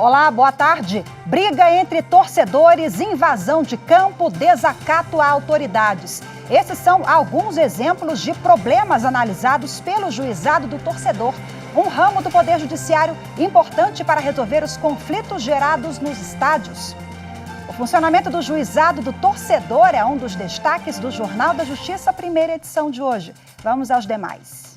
Olá, boa tarde. Briga entre torcedores, invasão de campo, desacato a autoridades. Esses são alguns exemplos de problemas analisados pelo Juizado do Torcedor, um ramo do Poder Judiciário importante para resolver os conflitos gerados nos estádios. O funcionamento do Juizado do Torcedor é um dos destaques do Jornal da Justiça, primeira edição de hoje. Vamos aos demais.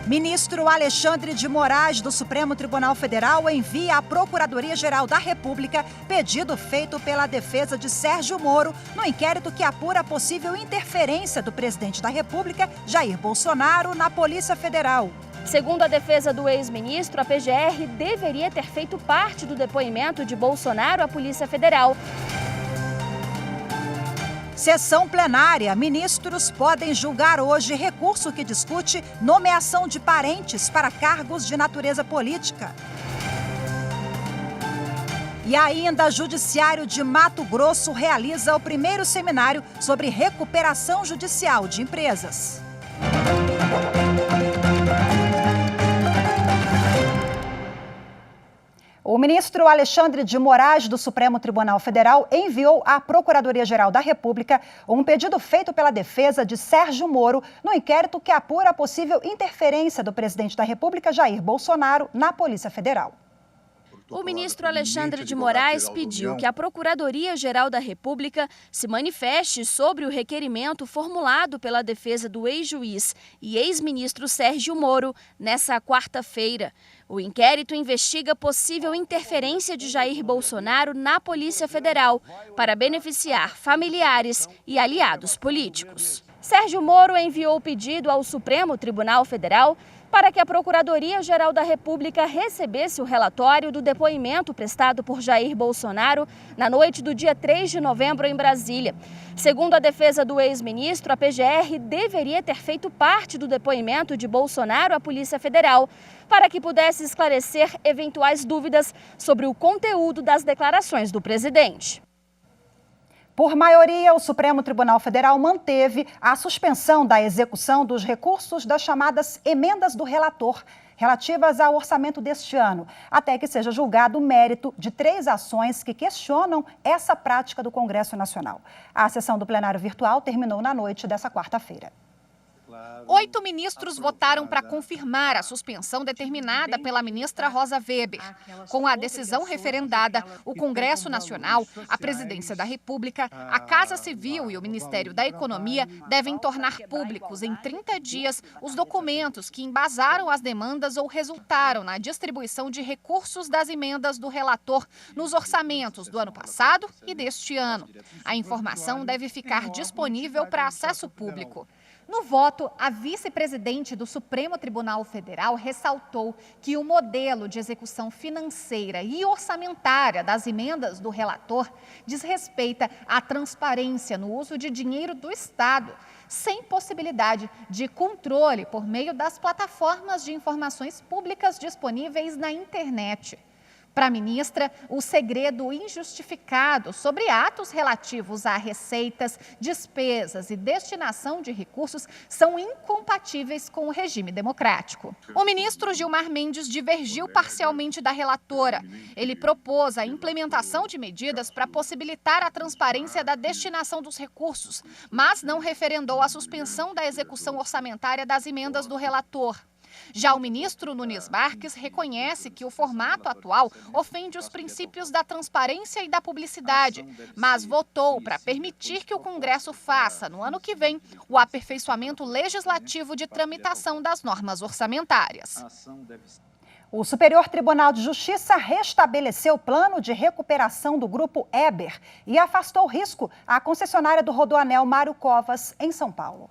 Ministro Alexandre de Moraes, do Supremo Tribunal Federal, envia à Procuradoria-Geral da República pedido feito pela defesa de Sérgio Moro no inquérito que apura a possível interferência do presidente da República, Jair Bolsonaro, na Polícia Federal. Segundo a defesa do ex-ministro, a PGR deveria ter feito parte do depoimento de Bolsonaro à Polícia Federal. Sessão plenária. Ministros podem julgar hoje recurso que discute nomeação de parentes para cargos de natureza política. E ainda, Judiciário de Mato Grosso realiza o primeiro seminário sobre recuperação judicial de empresas. O ministro Alexandre de Moraes, do Supremo Tribunal Federal, enviou à Procuradoria-Geral da República um pedido feito pela defesa de Sérgio Moro no inquérito que apura a possível interferência do presidente da República, Jair Bolsonaro, na Polícia Federal. O ministro Alexandre de Moraes pediu que a Procuradoria-Geral da República se manifeste sobre o requerimento formulado pela defesa do ex-juiz e ex-ministro Sérgio Moro nesta quarta-feira. O inquérito investiga possível interferência de Jair Bolsonaro na Polícia Federal para beneficiar familiares e aliados políticos. Sérgio Moro enviou o pedido ao Supremo Tribunal Federal para que a Procuradoria-Geral da República recebesse o relatório do depoimento prestado por Jair Bolsonaro na noite do dia 3 de novembro em Brasília. Segundo a defesa do ex-ministro, a PGR deveria ter feito parte do depoimento de Bolsonaro à Polícia Federal para que pudesse esclarecer eventuais dúvidas sobre o conteúdo das declarações do presidente. Por maioria, o Supremo Tribunal Federal manteve a suspensão da execução dos recursos das chamadas emendas do relator, relativas ao orçamento deste ano, até que seja julgado o mérito de 3 ações que questionam essa prática do Congresso Nacional. A sessão do plenário virtual terminou na noite dessa quarta-feira. 8 ministros votaram para confirmar a suspensão determinada pela ministra Rosa Weber. Com a decisão referendada, o Congresso Nacional, a Presidência da República, a Casa Civil e o Ministério da Economia devem tornar públicos em 30 dias os documentos que embasaram as demandas ou resultaram na distribuição de recursos das emendas do relator nos orçamentos do ano passado e deste ano. A informação deve ficar disponível para acesso público. No voto, a vice-presidente do Supremo Tribunal Federal ressaltou que o modelo de execução financeira e orçamentária das emendas do relator desrespeita a transparência no uso de dinheiro do Estado, sem possibilidade de controle por meio das plataformas de informações públicas disponíveis na internet. Para a ministra, o segredo injustificado sobre atos relativos a receitas, despesas e destinação de recursos são incompatíveis com o regime democrático. O ministro Gilmar Mendes divergiu parcialmente da relatora. Ele propôs a implementação de medidas para possibilitar a transparência da destinação dos recursos, mas não referendou a suspensão da execução orçamentária das emendas do relator. Já o ministro Nunes Marques reconhece que o formato atual ofende os princípios da transparência e da publicidade, mas votou para permitir que o Congresso faça, no ano que vem, o aperfeiçoamento legislativo de tramitação das normas orçamentárias. O Superior Tribunal de Justiça restabeleceu o plano de recuperação do Grupo Eber e afastou o risco à concessionária do Rodoanel Mário Covas, em São Paulo.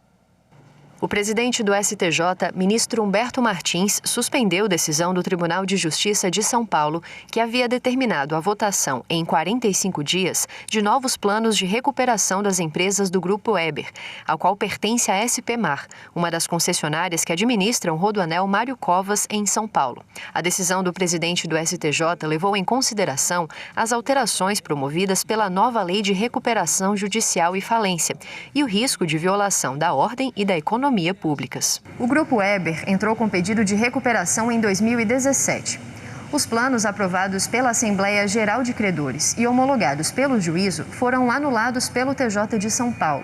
O presidente do STJ, ministro Humberto Martins, suspendeu decisão do Tribunal de Justiça de São Paulo, que havia determinado a votação em 45 dias de novos planos de recuperação das empresas do Grupo Eber, ao qual pertence a SP Mar, uma das concessionárias que administram o Rodoanel Mário Covas, em São Paulo. A decisão do presidente do STJ levou em consideração as alterações promovidas pela nova Lei de Recuperação Judicial e Falência e o risco de violação da ordem e da economia públicas. O Grupo Eber entrou com pedido de recuperação em 2017. Os planos aprovados pela Assembleia Geral de Credores e homologados pelo juízo foram anulados pelo TJ de São Paulo.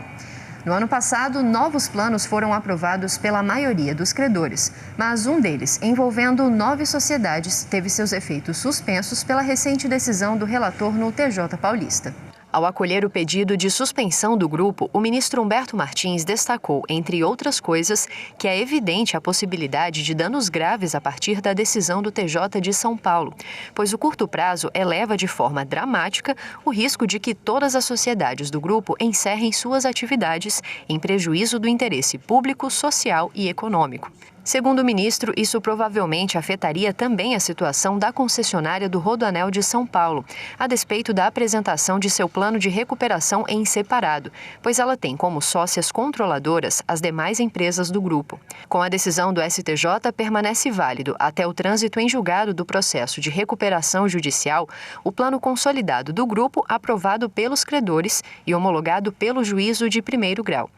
No ano passado, novos planos foram aprovados pela maioria dos credores, mas um deles, envolvendo 9 sociedades, teve seus efeitos suspensos pela recente decisão do relator no TJ paulista. Ao acolher o pedido de suspensão do grupo, o ministro Humberto Martins destacou, entre outras coisas, que é evidente a possibilidade de danos graves a partir da decisão do TJ de São Paulo, pois o curto prazo eleva de forma dramática o risco de que todas as sociedades do grupo encerrem suas atividades em prejuízo do interesse público, social e econômico. Segundo o ministro, isso provavelmente afetaria também a situação da concessionária do Rodoanel de São Paulo, a despeito da apresentação de seu plano de recuperação em separado, pois ela tem como sócias controladoras as demais empresas do grupo. Com a decisão do STJ, permanece válido até o trânsito em julgado do processo de recuperação judicial o plano consolidado do grupo aprovado pelos credores e homologado pelo juízo de primeiro grau.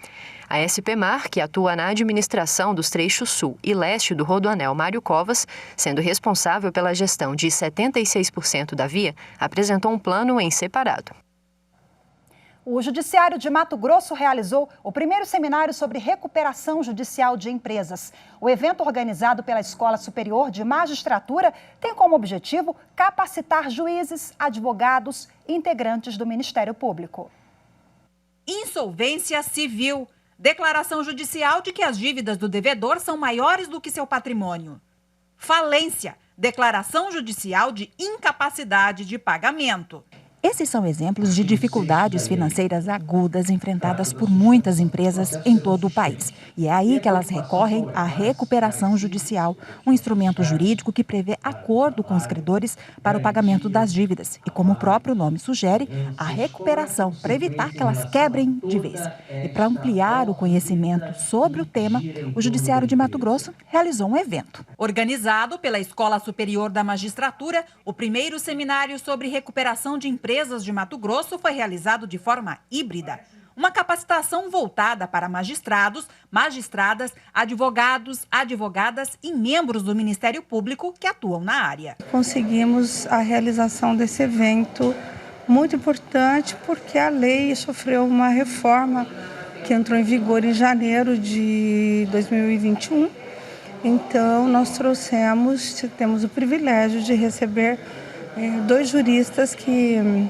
A SPMar, que atua na administração dos trechos sul e leste do Rodoanel Mário Covas, sendo responsável pela gestão de 76% da via, apresentou um plano em separado. O Judiciário de Mato Grosso realizou o primeiro seminário sobre recuperação judicial de empresas. O evento, organizado pela Escola Superior de Magistratura, tem como objetivo capacitar juízes, advogados e integrantes do Ministério Público. Insolvência civil. Declaração judicial de que as dívidas do devedor são maiores do que seu patrimônio. Falência. Declaração judicial de incapacidade de pagamento. Esses são exemplos de dificuldades financeiras agudas enfrentadas por muitas empresas em todo o país. E é aí que elas recorrem à recuperação judicial, um instrumento jurídico que prevê acordo com os credores para o pagamento das dívidas. E como o próprio nome sugere, a recuperação para evitar que elas quebrem de vez. E para ampliar o conhecimento sobre o tema, o Judiciário de Mato Grosso realizou um evento. Organizado pela Escola Superior da Magistratura, o primeiro seminário sobre recuperação de empresas de Mato Grosso foi realizado de forma híbrida. Uma capacitação voltada para magistrados, magistradas, advogados, advogadas e membros do Ministério Público que atuam na área. Conseguimos a realização desse evento muito importante porque a lei sofreu uma reforma que entrou em vigor em janeiro de 2021. Então, nós temos o privilégio de receber 2 juristas que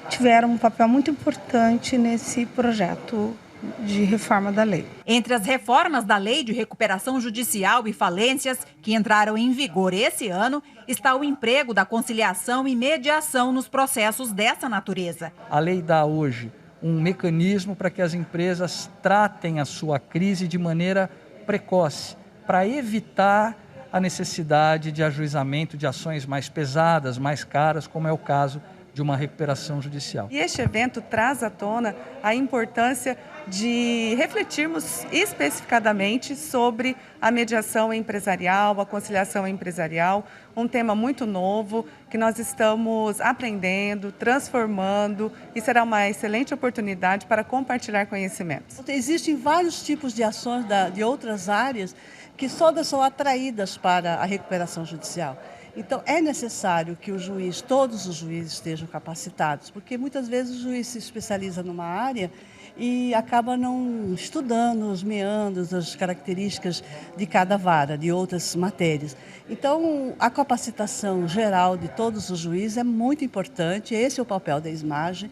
tiveram um papel muito importante nesse projeto de reforma da lei. Entre as reformas da Lei de Recuperação Judicial e Falências, que entraram em vigor esse ano, está o emprego da conciliação e mediação nos processos dessa natureza. A lei dá hoje um mecanismo para que as empresas tratem a sua crise de maneira precoce, para evitar a necessidade de ajuizamento de ações mais pesadas, mais caras, como é o caso de uma recuperação judicial. E este evento traz à tona a importância de refletirmos especificadamente sobre a mediação empresarial, a conciliação empresarial, um tema muito novo que nós estamos aprendendo, transformando e será uma excelente oportunidade para compartilhar conhecimentos. Existem vários tipos de ações de outras áreas que todas são atraídas para a recuperação judicial. Então, é necessário que todos os juízes estejam capacitados, porque muitas vezes o juiz se especializa numa área e acaba não estudando os meandros, as características de cada vara, de outras matérias. Então, a capacitação geral de todos os juízes é muito importante, esse é o papel da ESMAGE.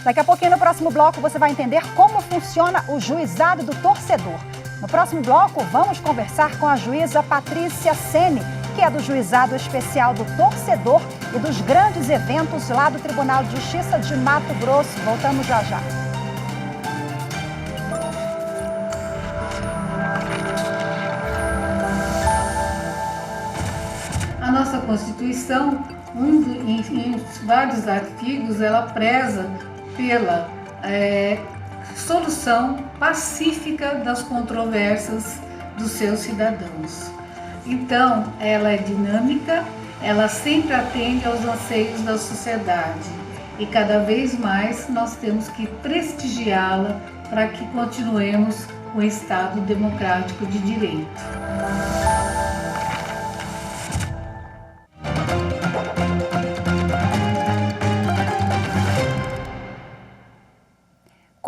Daqui a pouquinho, no próximo bloco, você vai entender como funciona o juizado do torcedor. No próximo bloco, vamos conversar com a juíza Patrícia Sene, que é do Juizado Especial do Torcedor e dos grandes eventos lá do Tribunal de Justiça de Mato Grosso. Voltamos já já. A nossa Constituição, em vários artigos, ela preza pela solução pacífica das controvérsias dos seus cidadãos. Então, ela é dinâmica, ela sempre atende aos anseios da sociedade e cada vez mais nós temos que prestigiá-la para que continuemos com o Estado democrático de direito.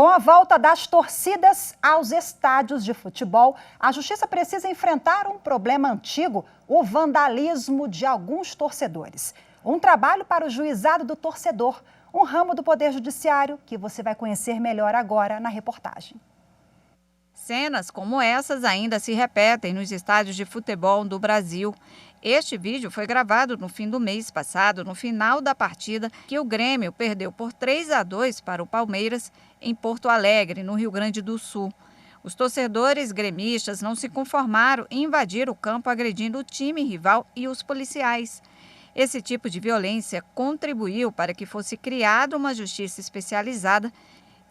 Com a volta das torcidas aos estádios de futebol, a Justiça precisa enfrentar um problema antigo, o vandalismo de alguns torcedores. Um trabalho para o juizado do torcedor, um ramo do Poder Judiciário que você vai conhecer melhor agora na reportagem. Cenas como essas ainda se repetem nos estádios de futebol do Brasil. Este vídeo foi gravado no fim do mês passado, no final da partida que o Grêmio perdeu por 3-2 para o Palmeiras em Porto Alegre, no Rio Grande do Sul. Os torcedores gremistas não se conformaram em invadir o campo agredindo o time rival e os policiais. Esse tipo de violência contribuiu para que fosse criada uma justiça especializada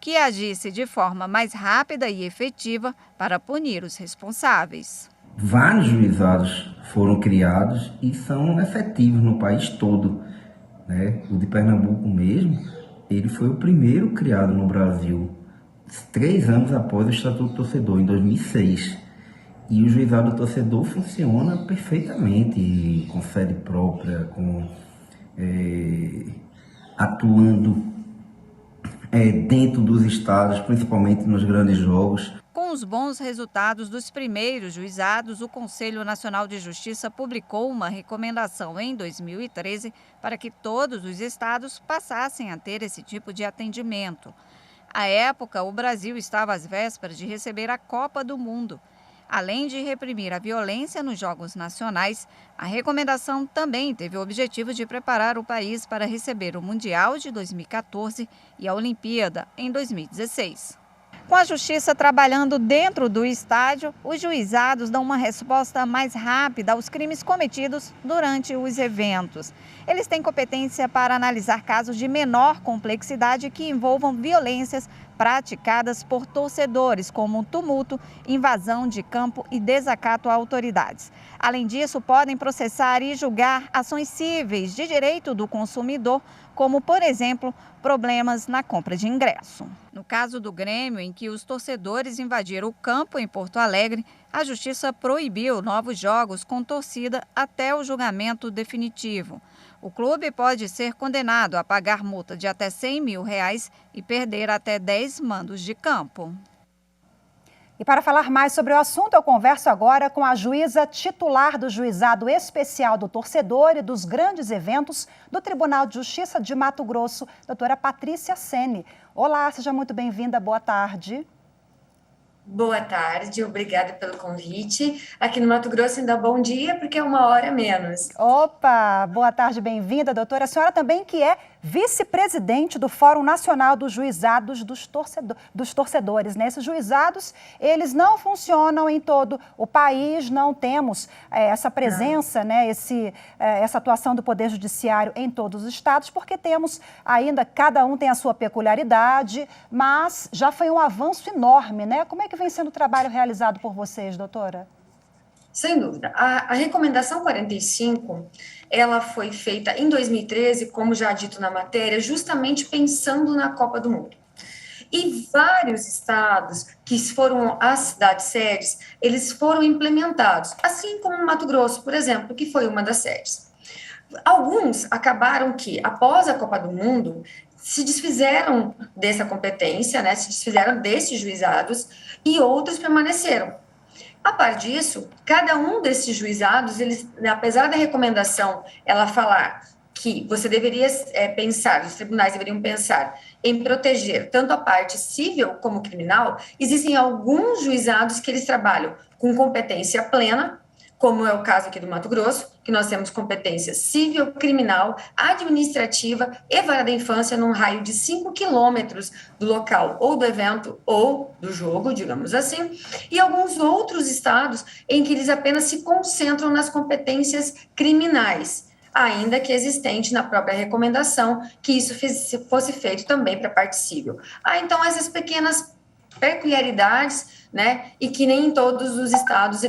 que agisse de forma mais rápida e efetiva para punir os responsáveis. Vários juizados foram criados e são efetivos no país todo, né? O de Pernambuco mesmo, ele foi o primeiro criado no Brasil, 3 anos após o Estatuto do Torcedor, em 2006. E o juizado do torcedor funciona perfeitamente, com sede própria, atuando dentro dos estados, principalmente nos grandes jogos. Com os bons resultados dos primeiros juizados, o Conselho Nacional de Justiça publicou uma recomendação em 2013 para que todos os estados passassem a ter esse tipo de atendimento. À época, o Brasil estava às vésperas de receber a Copa do Mundo. Além de reprimir a violência nos Jogos Nacionais, a recomendação também teve o objetivo de preparar o país para receber o Mundial de 2014 e a Olimpíada em 2016. Com a Justiça trabalhando dentro do estádio, os juizados dão uma resposta mais rápida aos crimes cometidos durante os eventos. Eles têm competência para analisar casos de menor complexidade que envolvam violências praticadas por torcedores, como tumulto, invasão de campo e desacato a autoridades. Além disso, podem processar e julgar ações cíveis de direito do consumidor, como, por exemplo, problemas na compra de ingresso. No caso do Grêmio, em que os torcedores invadiram o campo em Porto Alegre, a Justiça proibiu novos jogos com torcida até o julgamento definitivo. O clube pode ser condenado a pagar multa de até R$100 mil e perder até 10 mandos de campo. E para falar mais sobre o assunto, eu converso agora com a juíza titular do Juizado Especial do Torcedor e dos Grandes Eventos do Tribunal de Justiça de Mato Grosso, doutora Patrícia Sene. Olá, seja muito bem-vinda, boa tarde. Boa tarde, obrigada pelo convite. Aqui no Mato Grosso ainda bom dia, porque é 1 hora menos. Opa, boa tarde, bem-vinda, doutora. A senhora também que é vice-presidente do Fórum Nacional dos Juizados dos Torcedores, né? Esses juizados, eles não funcionam em todo o país, não temos essa presença, né? Essa atuação do Poder Judiciário em todos os estados, porque temos ainda, cada um tem a sua peculiaridade, mas já foi um avanço enorme, né? Como é que vem sendo o trabalho realizado por vocês, doutora? Sem dúvida. A recomendação 45, ela foi feita em 2013, como já dito na matéria, justamente pensando na Copa do Mundo. E vários estados que foram as cidades sedes, eles foram implementados, assim como no Mato Grosso, por exemplo, que foi uma das sedes. Alguns acabaram que, após a Copa do Mundo, se desfizeram dessa competência, né, se desfizeram desses juizados, e outros permaneceram. A par disso, cada um desses juizados, eles, apesar da recomendação ela falar que você deveria pensar, os tribunais deveriam pensar em proteger tanto a parte civil como criminal, existem alguns juizados que eles trabalham com competência plena, como é o caso aqui do Mato Grosso, que nós temos competência civil, criminal, administrativa e vara da infância num raio de 5 quilômetros do local ou do evento ou do jogo, digamos assim, e alguns outros estados em que eles apenas se concentram nas competências criminais, ainda que existente na própria recomendação que isso fosse feito também para a parte civil. Então, essas pequenas peculiaridades, né, e que nem em todos os estados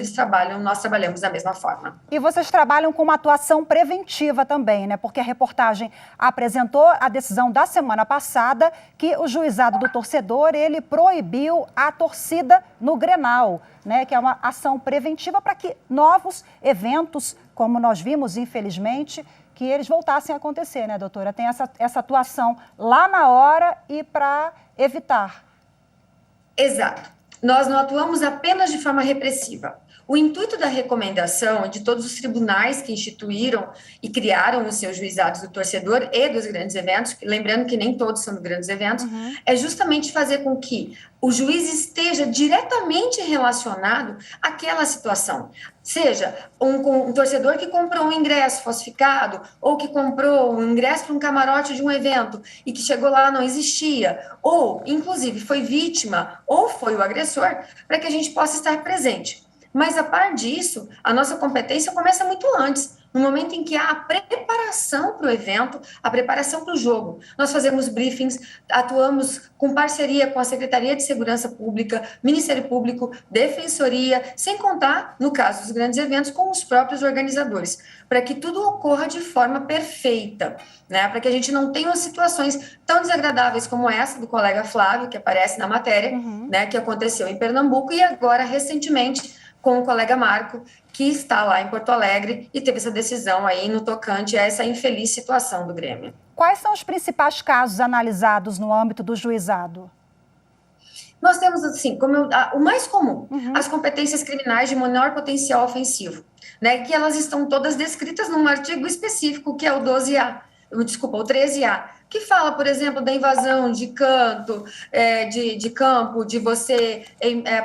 nós trabalhamos da mesma forma. E vocês trabalham com uma atuação preventiva também, né, porque a reportagem apresentou a decisão da semana passada que o juizado do torcedor, ele proibiu a torcida no Grenal, né, que é uma ação preventiva para que novos eventos, como nós vimos, infelizmente, que eles voltassem a acontecer, né, doutora? Tem essa atuação lá na hora e para evitar. Exato. Nós não atuamos apenas de forma repressiva. O intuito da recomendação de todos os tribunais que instituíram e criaram os seus juizados do torcedor e dos grandes eventos, lembrando que nem todos são grandes eventos, é justamente fazer com que o juiz esteja diretamente relacionado àquela situação. Seja um torcedor que comprou um ingresso falsificado ou que comprou um ingresso para um camarote de um evento e que chegou lá não existia, ou, inclusive, foi vítima ou foi o agressor, para que a gente possa estar presente. Mas, a par disso, a nossa competência começa muito antes, no momento em que há a preparação para o evento, a preparação para o jogo. Nós fazemos briefings, atuamos com parceria com a Secretaria de Segurança Pública, Ministério Público, Defensoria, sem contar, no caso dos grandes eventos, com os próprios organizadores, para que tudo ocorra de forma perfeita, né? Para que a gente não tenha situações tão desagradáveis como essa do colega Flávio, que aparece na matéria, né, que aconteceu em Pernambuco e agora, recentemente, com o colega Marco, que está lá em Porto Alegre e teve essa decisão aí no tocante a essa infeliz situação do Grêmio. Quais são os principais casos analisados no âmbito do juizado? Nós temos, assim, o mais comum, as competências criminais de menor potencial ofensivo, né, que elas estão todas descritas num artigo específico, que é o 12A, o 13A, que fala, por exemplo, da invasão de canto, de campo, de você,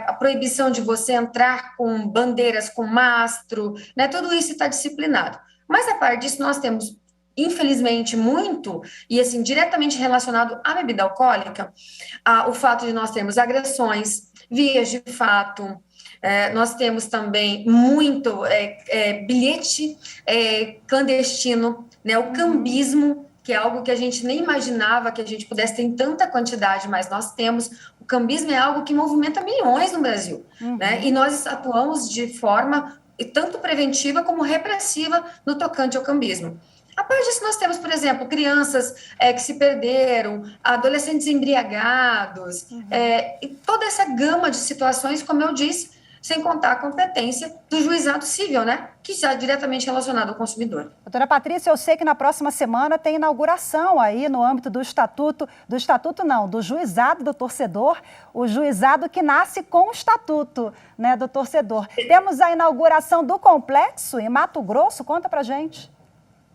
a proibição de você entrar com bandeiras, com mastro, né, tudo isso está disciplinado. Mas, a parte disso, nós temos, infelizmente, muito, e assim, diretamente relacionado à bebida alcoólica, o fato de nós termos agressões, vias de fato, nós temos também muito bilhete clandestino, né, o cambismo, que é algo que a gente nem imaginava que a gente pudesse ter em tanta quantidade, mas nós temos. O cambismo é algo que movimenta milhões no Brasil, né? E nós atuamos de forma tanto preventiva como repressiva no tocante ao cambismo. A parte disso, nós temos, por exemplo, crianças que se perderam, adolescentes embriagados, e toda essa gama de situações, como eu disse, sem contar a competência do juizado civil, né, que está diretamente relacionado ao consumidor. Doutora Patrícia, eu sei que na próxima semana tem inauguração aí no âmbito do do juizado do torcedor, o juizado que nasce com o estatuto, né, do torcedor. Temos a inauguração do complexo em Mato Grosso, conta pra gente.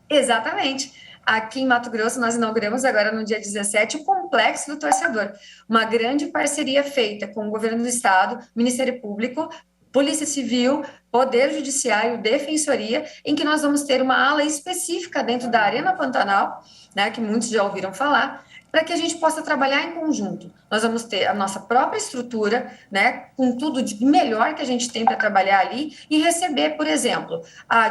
Exatamente. Aqui em Mato Grosso, nós inauguramos agora no dia 17 o Complexo do Torcedor, uma grande parceria feita com o Governo do Estado, Ministério Público, Polícia Civil, Poder Judiciário, Defensoria, em que nós vamos ter uma ala específica dentro da Arena Pantanal, né, que muitos já ouviram falar, para que a gente possa trabalhar em conjunto. Nós vamos ter a nossa própria estrutura, né, com tudo de melhor que a gente tem para trabalhar ali e receber, por exemplo,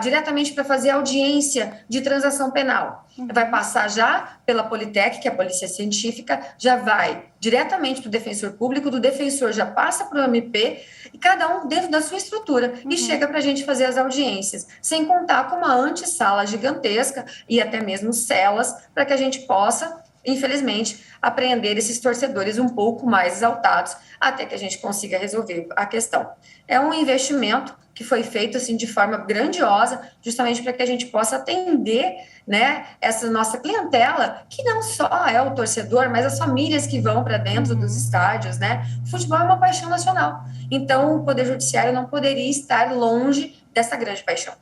diretamente para fazer audiência de transação penal. Vai passar já pela Politec, que é a Polícia Científica, já vai diretamente para o defensor público, do defensor já passa para o MP, e cada um dentro da sua estrutura, e chega para a gente fazer as audiências, sem contar com uma antessala gigantesca e até mesmo celas, para que a gente possa, infelizmente, apreender esses torcedores um pouco mais exaltados, até que a gente consiga resolver a questão. É um investimento que foi feito assim de forma grandiosa, justamente para que a gente possa atender, né, essa nossa clientela, que não só é o torcedor, mas as famílias que vão para dentro dos estádios, né? O futebol é uma paixão nacional. Então, o Poder Judiciário não poderia estar longe dessa grande paixão.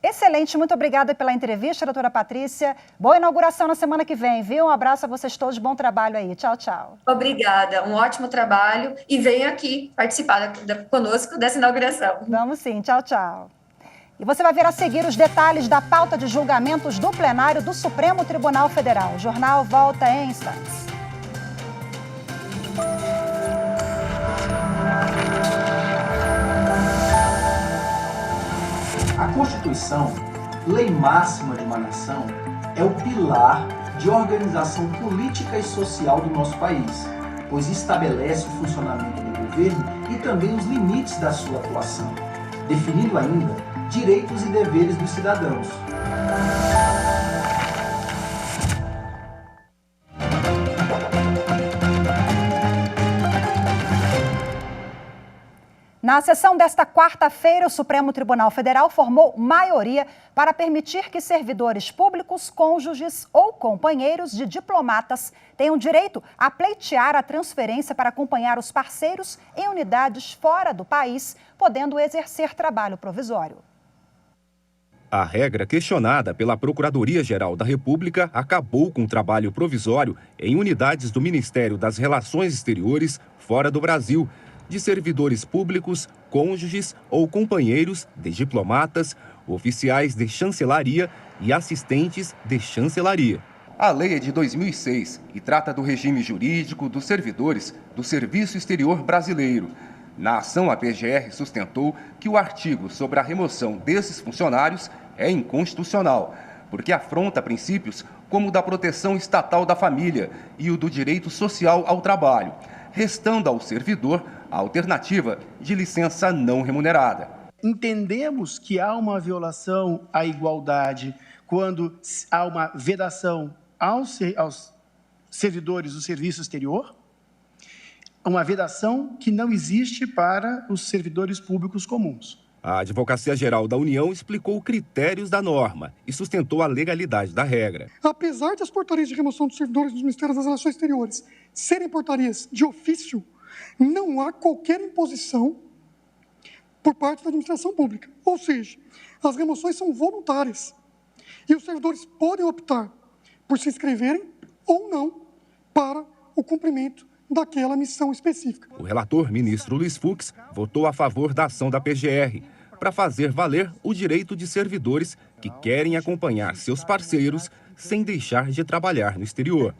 Excelente, muito obrigada pela entrevista, doutora Patrícia. Boa inauguração na semana que vem, viu? Um abraço a vocês todos, bom trabalho aí. Tchau, tchau. Obrigada, um ótimo trabalho e venha aqui participar conosco dessa inauguração. Vamos sim, tchau, tchau. E você vai ver a seguir os detalhes da pauta de julgamentos do plenário do Supremo Tribunal Federal. O jornal volta em instantes. A Constituição, lei máxima de uma nação, é o pilar de organização política e social do nosso país, pois estabelece o funcionamento do governo e também os limites da sua atuação, definindo ainda direitos e deveres dos cidadãos. Na sessão desta quarta-feira, o Supremo Tribunal Federal formou maioria para permitir que servidores públicos, cônjuges ou companheiros de diplomatas tenham direito a pleitear a transferência para acompanhar os parceiros em unidades fora do país, podendo exercer trabalho provisório. A regra questionada pela Procuradoria-Geral da República acabou com o trabalho provisório em unidades do Ministério das Relações Exteriores fora do Brasil, de servidores públicos, cônjuges ou companheiros de diplomatas, oficiais de chancelaria e assistentes de chancelaria. A lei é de 2006 e trata do regime jurídico dos servidores do Serviço Exterior Brasileiro. Na ação, a PGR sustentou que o artigo sobre a remoção desses funcionários é inconstitucional, porque afronta princípios como o da proteção estatal da família e o do direito social ao trabalho, restando ao servidor a alternativa de licença não remunerada. Entendemos que há uma violação à igualdade quando há uma vedação aos servidores do serviço exterior, uma vedação que não existe para os servidores públicos comuns. A Advocacia Geral da União explicou critérios da norma e sustentou a legalidade da regra. Apesar das portarias de remoção dos servidores dos Ministérios das Relações Exteriores serem portarias de ofício, não há qualquer imposição por parte da administração pública. Ou seja, as remoções são voluntárias e os servidores podem optar por se inscreverem ou não para o cumprimento daquela missão específica. O relator, ministro Luiz Fux, votou a favor da ação da PGR para fazer valer o direito de servidores que querem acompanhar seus parceiros sem deixar de trabalhar no exterior.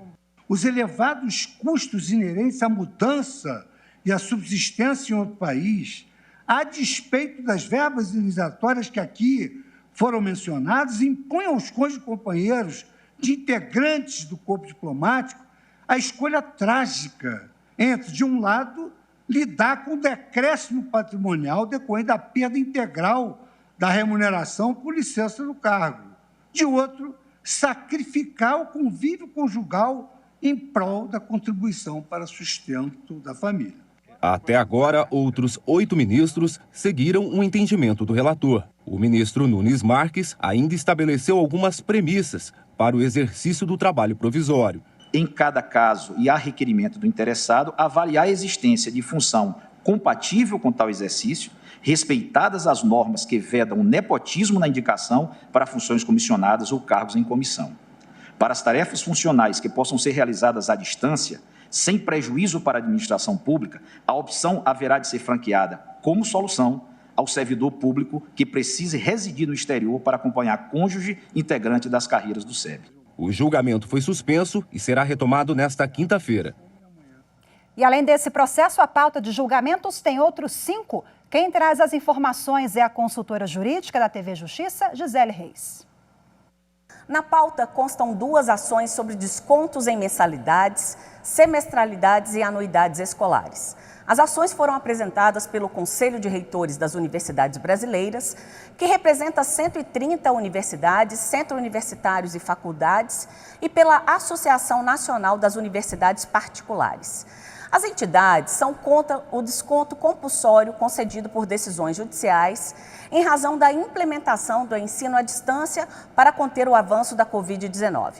Os elevados custos inerentes à mudança e à subsistência em outro país, a despeito das verbas indenizatórias que aqui foram mencionadas, impõem aos cônjuges companheiros de integrantes do corpo diplomático a escolha trágica entre, de um lado, lidar com o decréscimo patrimonial decorrente da perda integral da remuneração por licença do cargo. De outro, sacrificar o convívio conjugal em prol da contribuição para o sustento da família. Até agora, outros 8 ministros seguiram o entendimento do relator. O ministro Nunes Marques ainda estabeleceu algumas premissas para o exercício do trabalho provisório. Em cada caso e a requerimento do interessado, avaliar a existência de função compatível com tal exercício, respeitadas as normas que vedam o nepotismo na indicação para funções comissionadas ou cargos em comissão. Para as tarefas funcionais que possam ser realizadas à distância, sem prejuízo para a administração pública, a opção haverá de ser franqueada como solução ao servidor público que precise residir no exterior para acompanhar cônjuge integrante das carreiras do SEB. O julgamento foi suspenso e será retomado nesta quinta-feira. E além desse processo, a pauta de julgamentos tem outros 5. Quem traz as informações é a consultora jurídica da TV Justiça, Gisele Reis. Na pauta constam 2 ações sobre descontos em mensalidades, semestralidades e anuidades escolares. As ações foram apresentadas pelo Conselho de Reitores das Universidades Brasileiras, que representa 130 universidades, centros universitários e faculdades, e pela Associação Nacional das Universidades Particulares. As entidades são contra o desconto compulsório concedido por decisões judiciais em razão da implementação do ensino à distância para conter o avanço da Covid-19.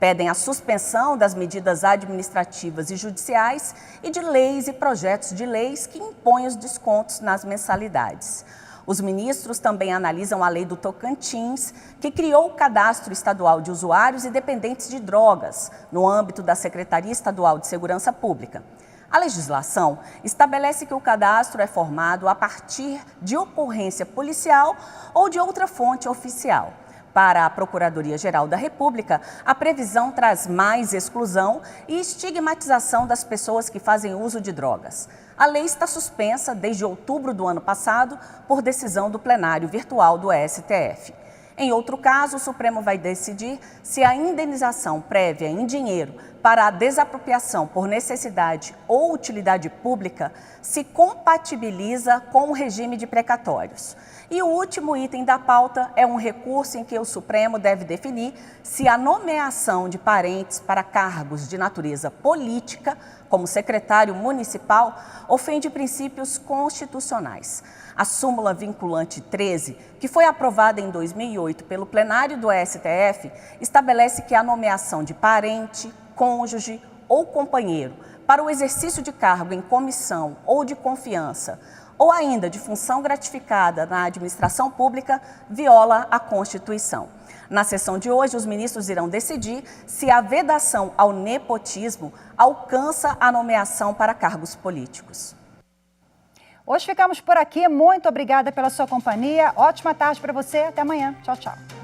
Pedem a suspensão das medidas administrativas e judiciais e de leis e projetos de leis que impõem os descontos nas mensalidades. Os ministros também analisam a lei do Tocantins, que criou o Cadastro Estadual de Usuários e Dependentes de Drogas, no âmbito da Secretaria Estadual de Segurança Pública. A legislação estabelece que o cadastro é formado a partir de ocorrência policial ou de outra fonte oficial. Para a Procuradoria-Geral da República, a previsão traz mais exclusão e estigmatização das pessoas que fazem uso de drogas. A lei está suspensa desde outubro do ano passado por decisão do plenário virtual do STF. Em outro caso, o Supremo vai decidir se a indenização prévia em dinheiro para a desapropriação por necessidade ou utilidade pública se compatibiliza com o regime de precatórios. E o último item da pauta é um recurso em que o Supremo deve definir se a nomeação de parentes para cargos de natureza política, como secretário municipal, ofende princípios constitucionais. A súmula vinculante 13, que foi aprovada em 2008 pelo plenário do STF, estabelece que a nomeação de parente, cônjuge ou companheiro para o exercício de cargo em comissão ou de confiança, ou ainda de função gratificada na administração pública, viola a Constituição. Na sessão de hoje, os ministros irão decidir se a vedação ao nepotismo alcança a nomeação para cargos políticos. Hoje ficamos por aqui. Muito obrigada pela sua companhia. Ótima tarde para você. Até amanhã. Tchau, tchau.